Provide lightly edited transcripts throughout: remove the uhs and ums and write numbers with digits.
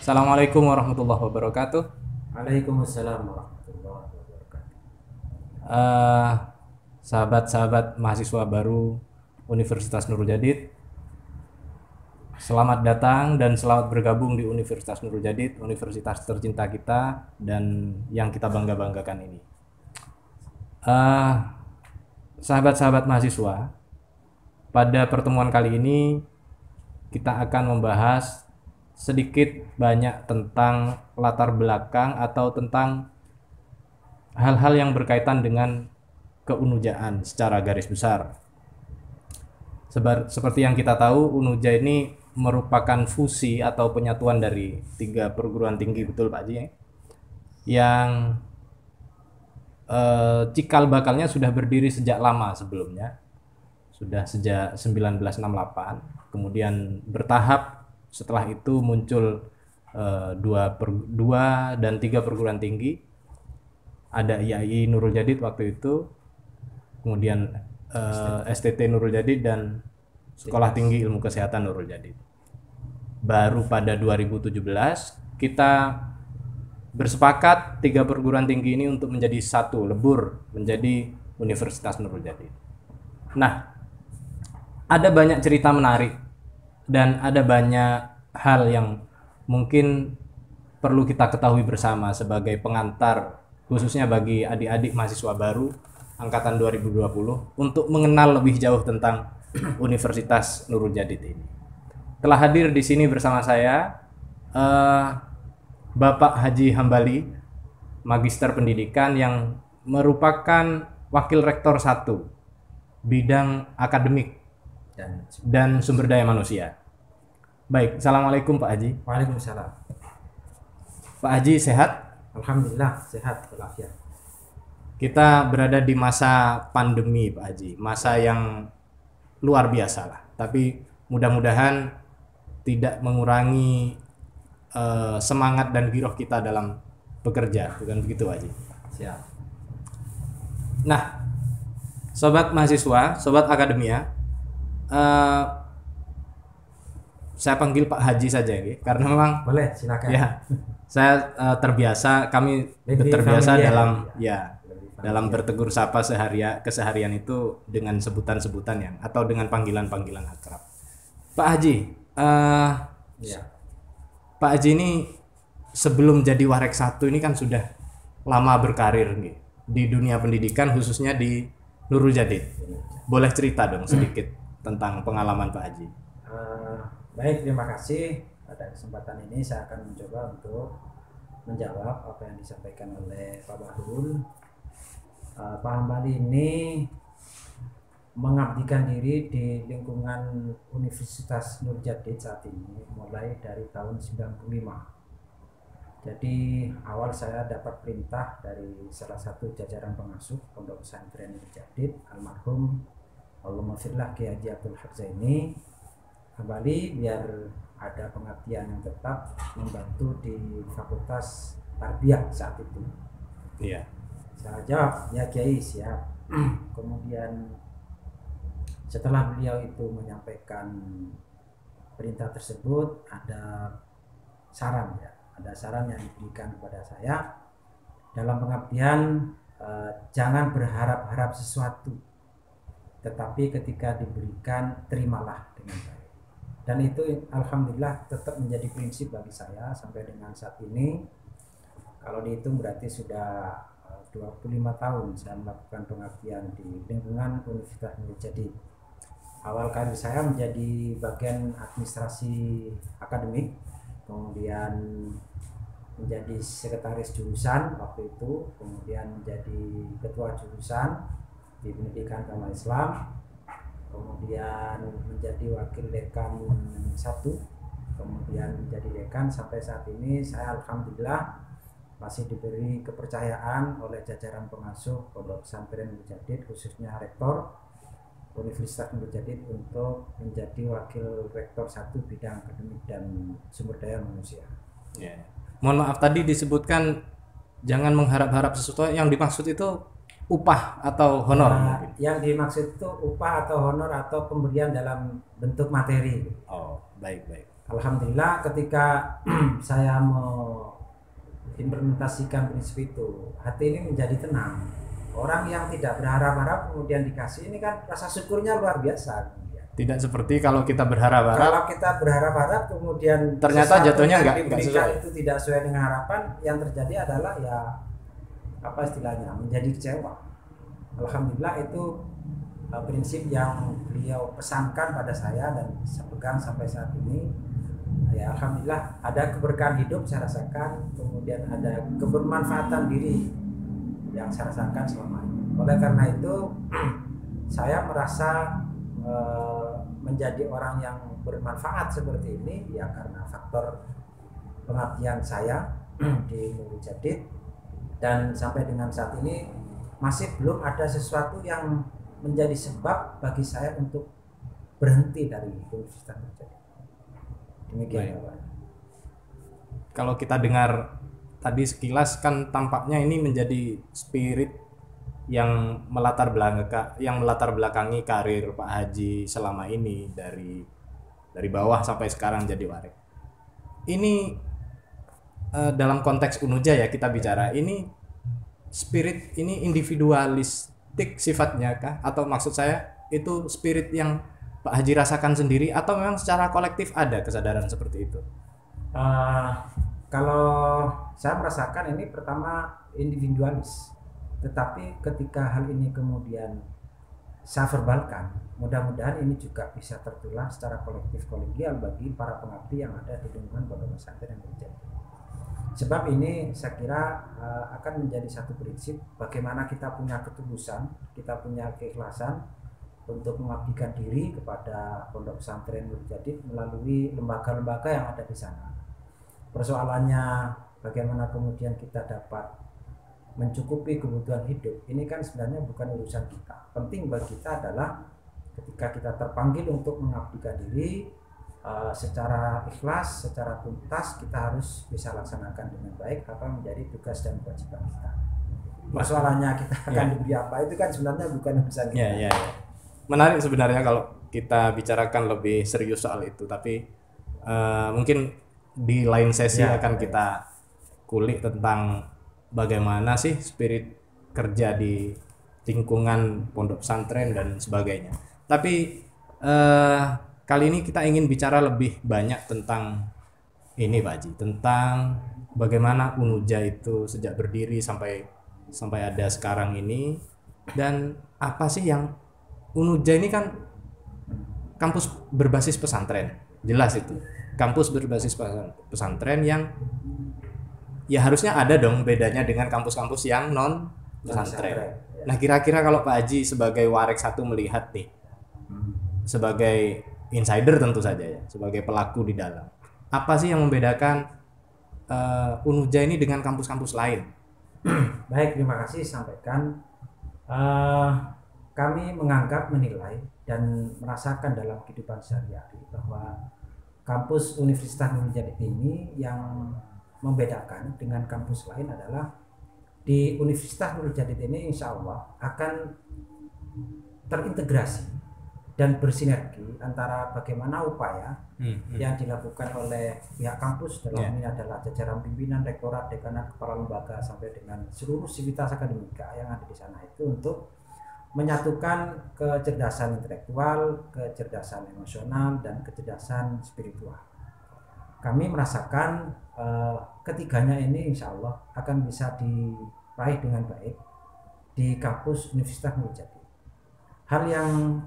Assalamualaikum warahmatullahi wabarakatuh. Waalaikumsalam warahmatullahi wabarakatuh. Eh, Sahabat-sahabat mahasiswa baru Universitas Nurul Jadid, selamat datang dan selamat bergabung di Universitas Nurul Jadid, universitas tercinta kita dan yang kita bangga-banggakan ini. Eh, Sahabat-sahabat mahasiswa, pada pertemuan kali ini kita akan membahas sedikit banyak tentang latar belakang atau tentang hal-hal yang berkaitan dengan keunujaan secara garis besar. Seperti yang kita tahu, Unuja ini merupakan fusi atau penyatuan dari 3 perguruan tinggi, betul Pak Haji ya? Yang cikal bakalnya sudah berdiri sejak lama sebelumnya, sudah sejak 1968. Kemudian bertahap setelah itu muncul 2 dan 3 perguruan tinggi. Ada IAI Nurul Jadid waktu itu, kemudian STT Nurul Jadid dan Sekolah Tinggi Ilmu Kesehatan Nurul Jadid. Baru pada 2017 kita bersepakat 3 perguruan tinggi ini untuk menjadi satu, lebur menjadi Universitas Nurul Jadid. Nah, ada banyak cerita menarik dan ada banyak hal yang mungkin perlu kita ketahui bersama sebagai pengantar, khususnya bagi adik-adik mahasiswa baru angkatan 2020 untuk mengenal lebih jauh tentang Universitas Nurul Jadid ini. Telah hadir di sini bersama saya Bapak Haji Hambali, Magister Pendidikan yang merupakan Wakil Rektor 1 bidang akademik dan sumber daya manusia. Baik, Assalamualaikum Pak Haji. Waalaikumsalam. Pak Haji sehat? Alhamdulillah sehat walafiat. Kita berada di masa pandemi Pak Haji, masa yang luar biasa lah. Tapi mudah-mudahan tidak mengurangi semangat dan giroh kita dalam bekerja, bukan begitu Pak Haji? Siap. Nah, sobat mahasiswa, sobat akademia, saya panggil Pak Haji saja ya, karena memang Boleh, silakan. ya saya kami Lebih terbiasa familiar, dalam ya. dalam bertegur sapa keseharian itu dengan sebutan-sebutan yang atau dengan panggilan-panggilan akrab. Pak Haji, Ya. Pak Haji ini sebelum jadi Warek 1 ini kan sudah lama berkarir nih di dunia pendidikan, khususnya di Nurul Jadid. Boleh cerita dong sedikit tentang pengalaman Pak Haji? Baik, terima kasih. Pada kesempatan ini saya akan mencoba untuk menjawab apa yang disampaikan oleh Pak Bahrul. Pak Hambali ini mengabdikan diri di lingkungan Universitas Nurul Jadid saat ini mulai dari tahun 95. Jadi awal saya dapat perintah dari salah satu jajaran pengasuh Pondok Pesantren Nurul Jadid, almarhum Allahumma firlah Kiai Haji Abdul Haq Zaini, kembali biar ada pengabdian yang tetap membantu di Fakultas Tarbiyah saat itu. Iya. Saya jawab, ya Kiai siap. Kemudian setelah beliau itu menyampaikan perintah tersebut, ada saran ya, ada saran yang diberikan kepada saya dalam pengabdian, jangan berharap-harap sesuatu, tetapi ketika diberikan terimalah dengan baik. Dan itu alhamdulillah tetap menjadi prinsip bagi saya sampai dengan saat ini. Kalau dihitung berarti sudah 25 tahun saya melakukan pengabdian di lingkungan Universitas Nurul Jadid. Awal karir saya menjadi bagian administrasi akademik, kemudian menjadi sekretaris jurusan waktu itu, kemudian menjadi ketua jurusan di pendidikan agama Islam, kemudian menjadi wakil dekan 1, kemudian menjadi dekan sampai saat ini. Saya alhamdulillah masih diberi kepercayaan oleh jajaran pengasuh Pondok Pesantren Nurul Jadid, khususnya rektor Universitas Nurul Jadid, untuk menjadi wakil rektor 1 bidang akademik dan sumber daya manusia. Ya. Mohon maaf tadi disebutkan jangan mengharap-harap sesuatu, yang dimaksud itu upah atau honor mungkin. Yang dimaksud itu upah atau honor atau pemberian dalam bentuk materi. Oh, baik. Alhamdulillah ketika saya mengimplementasikan prinsip itu, hati ini menjadi tenang. Orang yang tidak berharap-harap kemudian dikasih, ini kan rasa syukurnya luar biasa. Tidak seperti kalau kita berharap-harap, Kalau kita berharap-harap kemudian ternyata sesuatu jatuhnya yang nggak diberikan sesuai. itu tidak sesuai dengan harapan, yang terjadi adalah ya apa istilahnya, menjadi kecewa. Alhamdulillah itu prinsip yang beliau pesankan pada saya dan saya pegang sampai saat ini. Ya alhamdulillah ada keberkahan hidup saya rasakan, kemudian ada kebermanfaatan diri yang saya rasakan selama ini. Oleh karena itu saya merasa menjadi orang yang bermanfaat seperti ini ya karena faktor pengabdian saya di Nurul Jadid, dan sampai dengan saat ini masih belum ada sesuatu yang menjadi sebab bagi saya untuk berhenti dari Universitas Nurul Jadid. Demikian Pak. Kalau kita dengar tadi sekilas kan tampaknya ini menjadi spirit yang melatar belakangi karir Pak Haji selama ini dari bawah sampai sekarang jadi warik. Ini dalam konteks Unuja ya kita bicara, ini spirit ini individualistik sifatnya kah, atau maksud saya itu spirit yang Pak Haji rasakan sendiri atau memang secara kolektif ada kesadaran seperti itu? Kalau saya merasakan ini pertama individualis, tetapi ketika hal ini kemudian saya verbalkan, mudah-mudahan ini juga bisa tertular secara kolektif kolegial bagi para pengabdi yang ada di lingkungan pondok pesantren yang terjadi. Sebab ini saya kira akan menjadi satu prinsip bagaimana kita punya ketulusan, kita punya keikhlasan untuk mengabdikan diri kepada pondok pesantren Nurul Jadid melalui lembaga-lembaga yang ada di sana. Persoalannya bagaimana kemudian kita dapat mencukupi kebutuhan hidup, ini kan sebenarnya bukan urusan kita. Penting bagi kita adalah ketika kita terpanggil untuk mengabdikan diri secara ikhlas, secara tuntas, kita harus bisa laksanakan dengan baik apa menjadi tugas dan kewajiban kita. Persoalannya kita akan diberi apa itu kan sebenarnya bukan urusan kita. Menarik sebenarnya kalau kita bicarakan lebih serius soal itu, tapi mungkin di lain sesi akan kita kulik tentang bagaimana sih spirit kerja di lingkungan pondok pesantren dan sebagainya. Tapi kali ini kita ingin bicara lebih banyak tentang ini Pak Haji, tentang bagaimana Unuja itu sejak berdiri sampai ada sekarang ini, dan apa sih yang Unuja ini kan kampus berbasis pesantren, jelas itu kampus berbasis pesantren yang ya harusnya ada dong bedanya dengan kampus-kampus yang non pesantren. Nah kira-kira kalau Pak Haji sebagai warik satu melihat nih, sebagai insider tentu saja ya, sebagai pelaku di dalam, apa sih yang membedakan Unuja ini dengan kampus-kampus lain? Baik, terima kasih sampaikan. Kami menganggap, menilai dan merasakan dalam kehidupan sehari-hari bahwa kampus Universitas Nurul Jadid ini yang membedakan dengan kampus lain adalah di Universitas Nurul Jadid ini insya Allah akan terintegrasi dan bersinergi antara bagaimana upaya yang dilakukan oleh pihak kampus dalam ini adalah jajaran pimpinan, rektorat, dekanat, kepala lembaga sampai dengan seluruh sivitas akademika yang ada di sana itu untuk menyatukan kecerdasan intelektual, kecerdasan emosional, dan kecerdasan spiritual. Kami merasakan ketiganya ini insya Allah akan bisa diraih dengan baik di kampus Universitas Nurul Jadid. Hal yang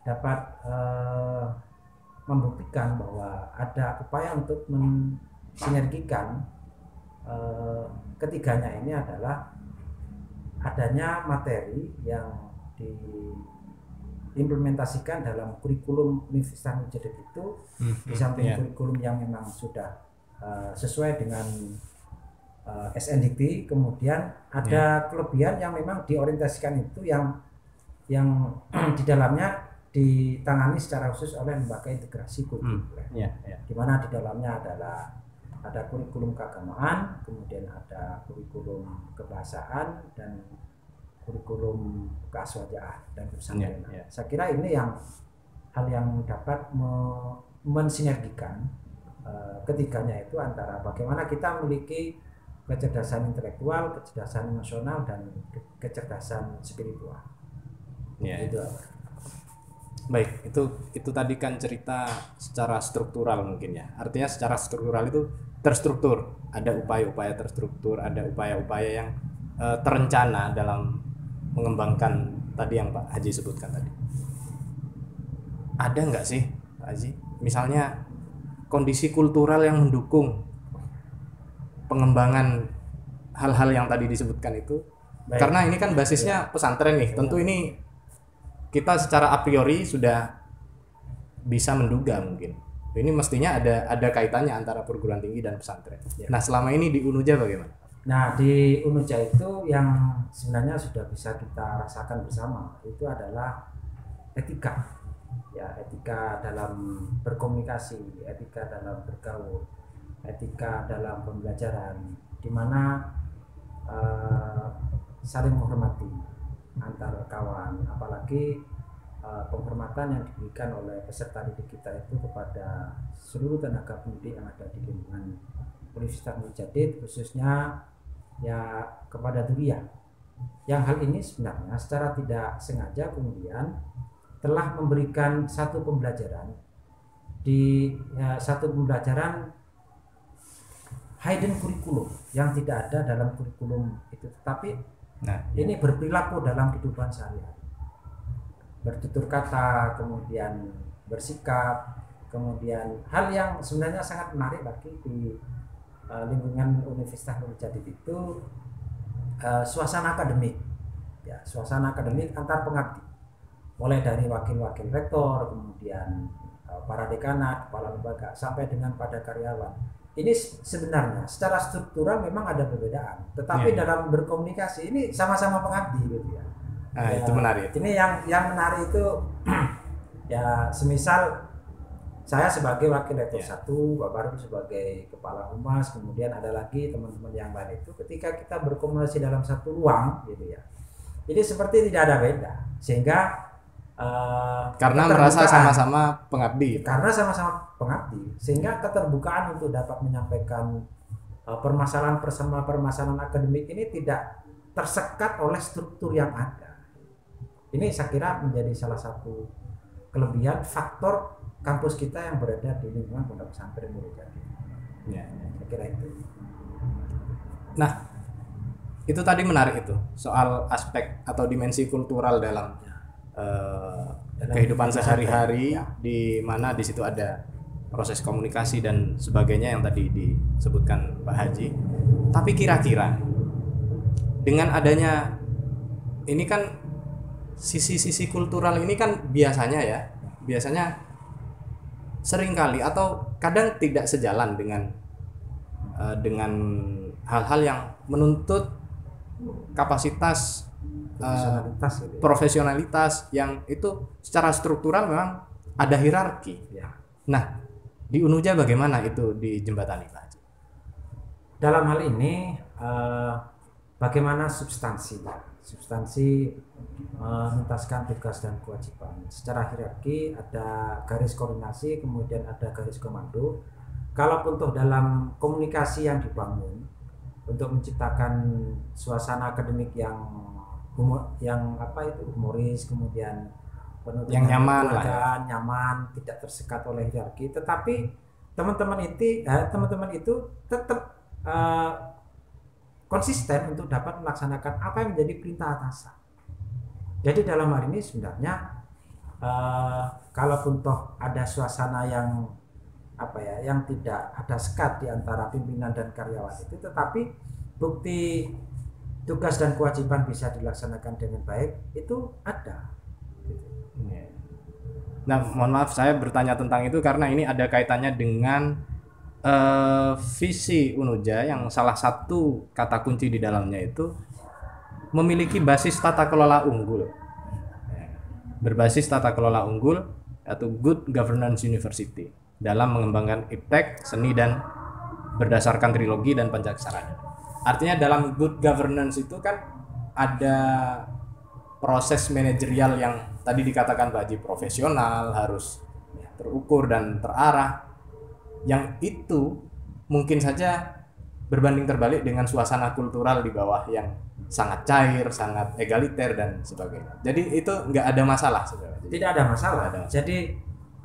dapat membuktikan bahwa ada upaya untuk mensinergikan ketiganya ini adalah adanya materi yang diimplementasikan dalam kurikulum Universitas Nurul Jadid itu, di samping kurikulum yang memang sudah sesuai dengan SNDT, kemudian ada kelebihan yang memang diorientasikan itu yang di dalamnya ditangani secara khusus oleh lembaga integrasi kurikuler, di mana di dalamnya adalah ada kurikulum keagamaan, kemudian ada kurikulum kebahasaan dan kurikulum keaswajaan dan kepesantenan. Saya kira ini yang hal yang dapat mensinergikan ketiganya itu antara bagaimana kita memiliki kecerdasan intelektual, kecerdasan emosional, dan kecerdasan spiritual. Ya. Itu. Baik, itu tadi kan cerita secara struktural mungkin ya. Artinya secara struktural itu terstruktur, ada upaya-upaya terstruktur, ada upaya-upaya yang terencana dalam mengembangkan tadi yang Pak Haji sebutkan tadi. Ada nggak sih Pak Haji, misalnya kondisi kultural yang mendukung pengembangan hal-hal yang tadi disebutkan itu? Baik. Karena ini kan basisnya pesantren nih, tentu ini kita secara a priori sudah bisa menduga mungkin ini mestinya ada kaitannya antara perguruan tinggi dan pesantren. Ya. Nah, selama ini di Unuja bagaimana? Nah, di Unuja itu yang sebenarnya sudah bisa kita rasakan bersama itu adalah etika. Ya, etika dalam berkomunikasi, etika dalam bergaul, etika dalam pembelajaran, di mana saling menghormati antar kawan, apalagi penghormatan yang diberikan oleh peserta didik kita itu kepada seluruh tenaga pendidik yang ada di lingkungan Universitas Nurul Jadid, khususnya ya kepada Duriyah. Yang hal ini sebenarnya secara tidak sengaja kemudian telah memberikan satu pembelajaran hidden kurikulum yang tidak ada dalam kurikulum itu, tetapi ini berperilaku dalam kehidupan sehari-hari, bertutur kata, kemudian bersikap, kemudian hal yang sebenarnya sangat menarik lagi di lingkungan Universitas Nurul Jadid itu suasana akademik, ya, suasana akademik antar pengabdi, mulai dari wakil-wakil rektor, kemudian para dekanat, kepala lembaga, sampai dengan pada karyawan. Ini sebenarnya secara struktural memang ada perbedaan, tetapi dalam berkomunikasi ini sama-sama pengabdi gitu ya. Nah, ya, itu menarik. Ini yang menarik itu ya, semisal saya sebagai wakil rektor satu, Pak Baru sebagai kepala humas, kemudian ada lagi teman-teman yang lain itu, ketika kita berkomunikasi dalam satu ruang gitu ya, ini seperti tidak ada beda, sehingga karena merasa sama-sama pengabdi. Karena sama-sama pengabdi, sehingga keterbukaan untuk dapat menyampaikan permasalahan akademik ini tidak tersekat oleh struktur yang ada. Ini saya kira menjadi salah satu kelebihan faktor kampus kita yang berada di lingkungan Pondok Pesantren Nurul Jadid. Ya, saya kira itu. Nah, itu tadi menarik itu soal aspek atau dimensi kultural dalam kehidupan sehari-hari, di mana di situ ada proses komunikasi dan sebagainya yang tadi disebutkan Pak Haji. Tapi kira-kira dengan adanya ini kan sisi-sisi kultural ini kan biasanya seringkali atau kadang tidak sejalan dengan hal-hal yang menuntut kapasitas profesionalitas yang itu secara struktural memang ada hierarki. Ya. Nah, di Unuja bagaimana itu dijembatani, Pak Haji? Dalam hal ini bagaimana substansi menuntaskan tugas dan kewajiban. Secara hierarki ada garis koordinasi, kemudian ada garis komando. Kalaupun toh dalam komunikasi yang dibangun untuk menciptakan suasana akademik yang humoris, kemudian penuh yang nyaman, nyaman, tidak tersekat oleh hierarki, tetapi teman-teman itu tetap konsisten untuk dapat melaksanakan apa yang menjadi perintah atasan. Jadi dalam hal ini sebenarnya kalaupun toh ada suasana yang tidak ada sekat di antara pimpinan dan karyawan itu, tetapi bukti tugas dan kewajiban bisa dilaksanakan dengan baik itu ada. Nah, mohon maaf saya bertanya tentang itu karena ini ada kaitannya dengan visi Unuja yang salah satu kata kunci di dalamnya itu memiliki basis tata kelola unggul. Berbasis tata kelola unggul atau Good Governance University dalam mengembangkan iptek, seni dan berdasarkan trilogi dan pancaksaranya. Artinya dalam good governance itu kan ada proses manajerial yang tadi dikatakan Pak Haji profesional, harus terukur dan terarah. yang itu mungkin saja berbanding terbalik dengan suasana kultural di bawah yang sangat cair, sangat egaliter dan sebagainya. Jadi itu nggak ada masalah sebenarnya. Tidak ada masalah. Tidak ada masalah. Jadi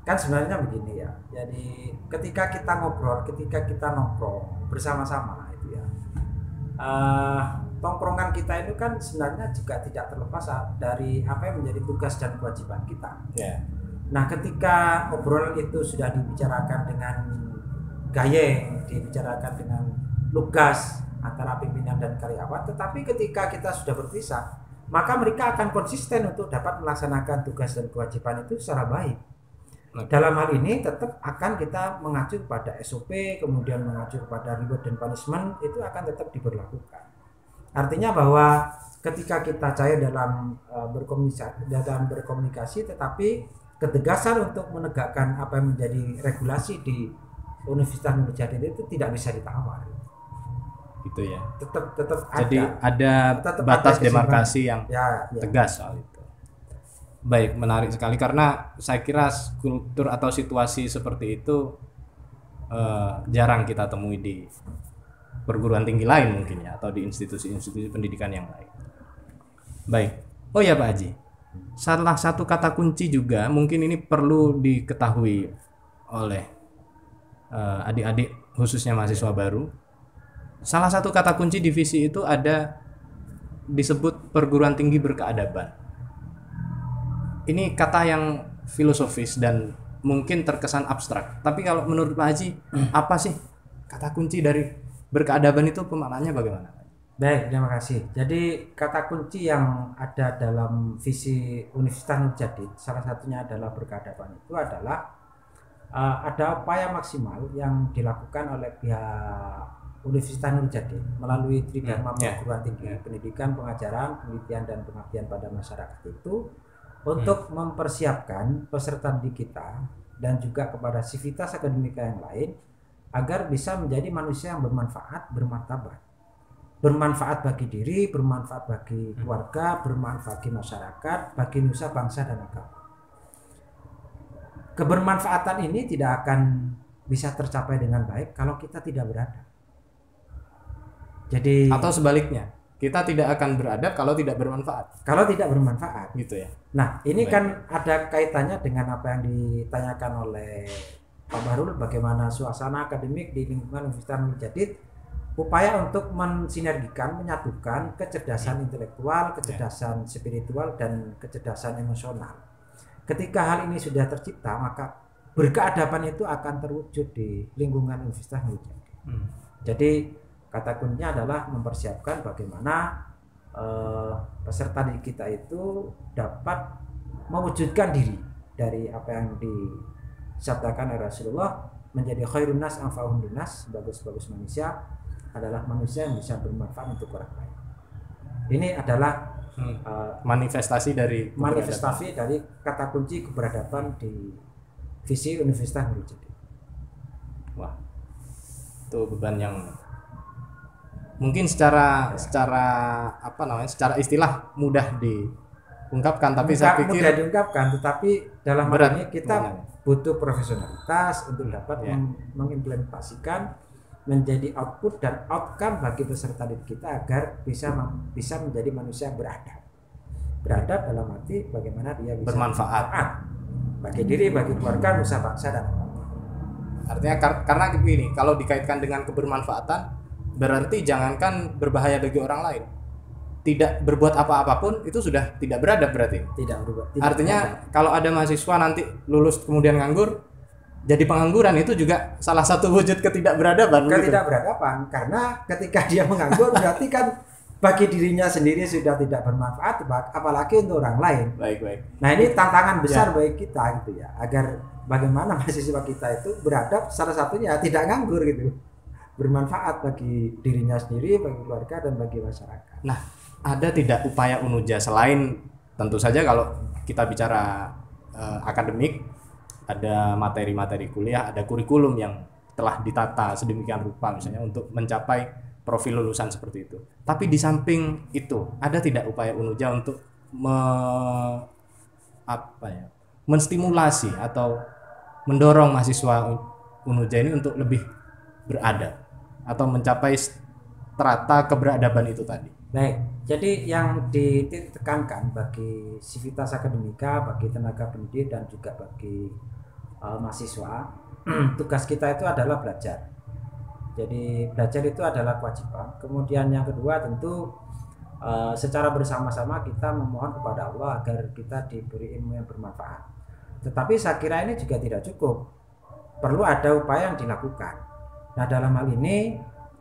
kan sebenarnya begini ya. Jadi ketika kita ngobrol, ketika kita nongkrong bersama-sama itu ya, tongkrongan kita itu kan sebenarnya juga tidak terlepas dari apa yang menjadi tugas dan kewajiban kita. Ya. Nah, ketika obrolan itu sudah dibicarakan dengan gayeng, dibicarakan dengan lugas antara pimpinan dan karyawan, tetapi ketika kita sudah berpisah, maka mereka akan konsisten untuk dapat melaksanakan tugas dan kewajiban itu secara baik. Dalam hal ini tetap akan kita mengacu pada SOP, kemudian mengacu pada reward dan punishment, itu akan tetap diberlakukan. Artinya bahwa ketika kita cair dalam berkomunikasi, tetapi ketegasan untuk menegakkan apa yang menjadi regulasi di Universitas Nurul Jadid itu tidak bisa ditawar. Gitu ya. Tetap Jadi ada batas demarkasi yang tegas soal itu. Baik, menarik sekali karena saya kira kultur atau situasi seperti itu jarang kita temui di perguruan tinggi lain mungkin ya, atau di institusi-institusi pendidikan yang lain. Baik. Oh ya Pak Haji, salah satu kata kunci juga mungkin ini perlu diketahui oleh adik-adik khususnya mahasiswa baru. Salah satu kata kunci divisi itu ada disebut perguruan tinggi berkeadaban. Ini kata yang filosofis dan mungkin terkesan abstrak. Tapi kalau menurut Pak Haji, apa sih kata kunci dari berkeadaban itu, pemaknaannya bagaimana? Baik, terima kasih. Jadi kata kunci yang ada dalam visi Universitas Nurul Jadid, salah satunya adalah berkeadaban, itu adalah ada upaya maksimal yang dilakukan oleh pihak Universitas Nurul Jadid melalui Tridharma Perguruan Tinggi Pendidikan, Pengajaran, Penelitian dan Pengabdian pada Masyarakat itu untuk mempersiapkan peserta didik kita dan juga kepada sivitas akademika yang lain agar bisa menjadi manusia yang bermanfaat, bermartabat. Bermanfaat bagi diri, bermanfaat bagi keluarga, bermanfaat bagi masyarakat, bagi nusa, bangsa dan agama. Kebermanfaatan ini tidak akan bisa tercapai dengan baik kalau kita tidak beradab. Jadi atau sebaliknya, kita tidak akan beradab kalau tidak bermanfaat. Kalau tidak bermanfaat, gitu ya. Nah, ini kan ada kaitannya dengan apa yang ditanyakan oleh Pak Bahrul, bagaimana suasana akademik di lingkungan Universitas Nurul Jadid, upaya untuk mensinergikan, menyatukan kecerdasan intelektual, kecerdasan spiritual dan kecerdasan emosional. Ketika hal ini sudah tercipta, maka berkeadaban itu akan terwujud di lingkungan Universitas Nurul Jadid. Jadi kata kuncinya adalah mempersiapkan bagaimana peserta didik kita itu dapat mewujudkan diri dari apa yang disabdakan oleh Rasulullah, menjadi khairun nas anfa'uhum linnas, bagus-bagus manusia adalah manusia yang bisa bermanfaat untuk orang lain. Ini adalah manifestasi dari kata kunci keberadaban di visi Universitas Nurul Jadid. Wah, itu beban yang mungkin secara istilah mudah diungkapkan, tapi saya pikir mudah diungkapkan, tetapi dalam hal ini kita butuh profesionalitas untuk dapat mengimplementasikan menjadi output dan outcome bagi peserta didik kita agar bisa menjadi manusia yang beradab. Beradab dalam arti bagaimana dia bisa bermanfaat bagi diri, bagi keluarga, nusa, bangsa dan agama. Artinya karena begini, kalau dikaitkan dengan kebermanfaatan berarti jangankan berbahaya bagi orang lain, tidak berbuat apa-apapun itu sudah tidak beradab berarti. Artinya kalau ada mahasiswa nanti lulus kemudian nganggur, jadi pengangguran, itu juga salah satu wujud ketidakberadaban. Ketidakberadaban, karena ketika dia menganggur berarti kan bagi dirinya sendiri sudah tidak bermanfaat, apalagi untuk orang lain. Baik. Nah, ini tantangan besar bagi kita gitu ya, agar bagaimana mahasiswa kita itu beradab, salah satunya tidak nganggur gitu, bermanfaat bagi dirinya sendiri, bagi keluarga dan bagi masyarakat. Nah, ada tidak upaya UNUJA selain tentu saja kalau kita bicara akademik, ada materi-materi kuliah, ada kurikulum yang telah ditata sedemikian rupa misalnya untuk mencapai profil lulusan seperti itu. Tapi di samping itu, ada tidak upaya UNUJA untuk menstimulasi atau mendorong mahasiswa Unuja ini untuk lebih beradab atau mencapai strata keberadaban itu tadi? Baik, jadi yang ditekankan bagi Civitas Akademika, bagi tenaga pendidik dan juga bagi mahasiswa, tugas kita itu adalah belajar. Jadi belajar itu adalah kewajiban. Kemudian yang kedua tentu secara bersama-sama kita memohon kepada Allah agar kita diberi ilmu yang bermanfaat. Tetapi saya kira ini juga tidak cukup. Perlu ada upaya yang dilakukan. Nah, dalam hal ini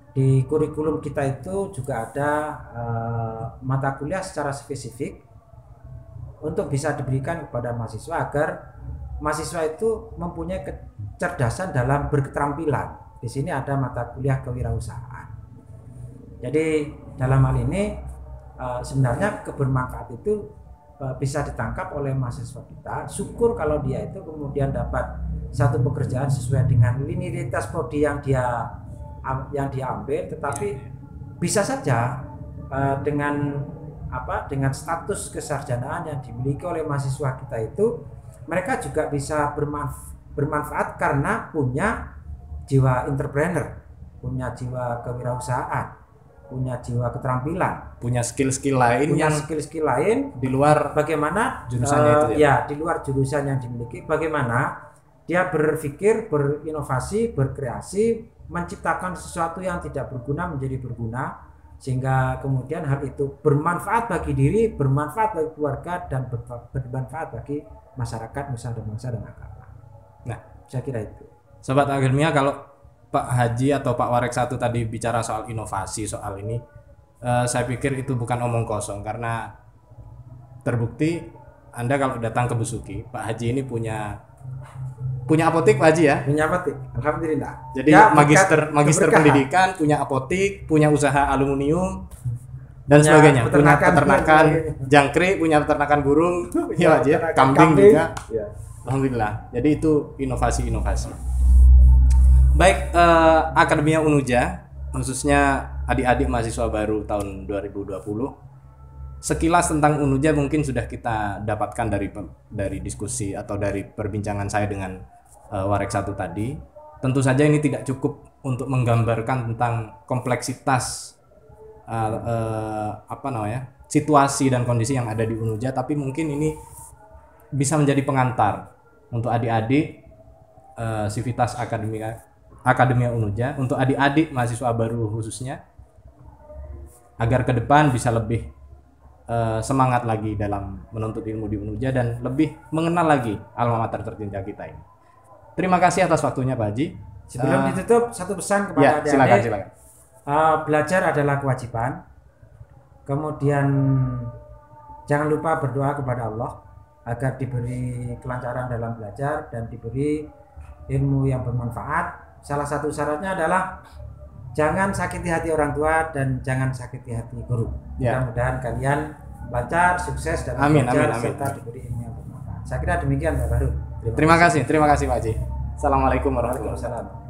di kurikulum kita itu juga ada mata kuliah secara spesifik untuk bisa diberikan kepada mahasiswa agar mahasiswa itu mempunyai kecerdasan dalam berketerampilan. Di sini ada mata kuliah kewirausahaan. Jadi dalam hal ini sebenarnya kebermanfaat itu bisa ditangkap oleh mahasiswa kita. Syukur kalau dia itu kemudian dapat satu pekerjaan sesuai dengan linearitas prodi yang dia ambil, tetapi bisa saja dengan status kesarjanaan yang dimiliki oleh mahasiswa kita itu mereka juga bisa bermanfaat karena punya jiwa entrepreneur, punya jiwa kewirausahaan, punya jiwa keterampilan, punya skill-skill lain, di luar bagaimana jurusannya itu di luar jurusan yang dimiliki, bagaimana dia berpikir, berinovasi, berkreasi, menciptakan sesuatu yang tidak berguna menjadi berguna, sehingga kemudian hal itu bermanfaat bagi diri, bermanfaat bagi keluarga, dan bermanfaat bagi masyarakat, nusa dan bangsa dan agama. Nah, saya kira itu. Sobat Akademia, kalau Pak Haji atau Pak Warek satu tadi bicara soal inovasi, soal ini, saya pikir itu bukan omong kosong, karena terbukti Anda kalau datang ke Besuki, Pak Haji ini punya apotik, Pak Haji ya? Punya apotik, alhamdulillah. Jadi ya, magister pendidikan, punya apotik, punya usaha aluminium dan sebagainya, punya peternakan jangkrik, punya peternakan burung, ya Pak Haji, kambing juga. Ya. Alhamdulillah. Jadi itu inovasi. Baik, Akademia Unuja, khususnya adik-adik mahasiswa baru tahun 2020, sekilas tentang Unuja mungkin sudah kita dapatkan dari diskusi atau dari perbincangan saya dengan Warek satu tadi. Tentu saja ini tidak cukup untuk menggambarkan tentang kompleksitas situasi dan kondisi yang ada di Unuja, tapi mungkin ini bisa menjadi pengantar untuk adik-adik Civitas Akademia Unuja, untuk adik-adik mahasiswa baru khususnya, agar ke depan bisa lebih semangat lagi dalam menuntut ilmu di Unuja dan lebih mengenal lagi alma mater tercinta kita ini. Terima kasih atas waktunya Pak Haji. Sebelum ditutup, satu pesan kepada adik-adik. Silakan. Belajar adalah kewajiban. Kemudian jangan lupa berdoa kepada Allah agar diberi kelancaran dalam belajar dan diberi ilmu yang bermanfaat. Salah satu syaratnya adalah jangan sakiti hati orang tua dan jangan sakiti hati guru. Mudah-mudahan kalian lancar, sukses dalam belajar serta diberi ilmu yang bermanfaat. Saya kira demikian Pak Baru. Terima kasih Pak Haji. Assalamualaikum warahmatullahi wabarakatuh. Waalaikumsalam.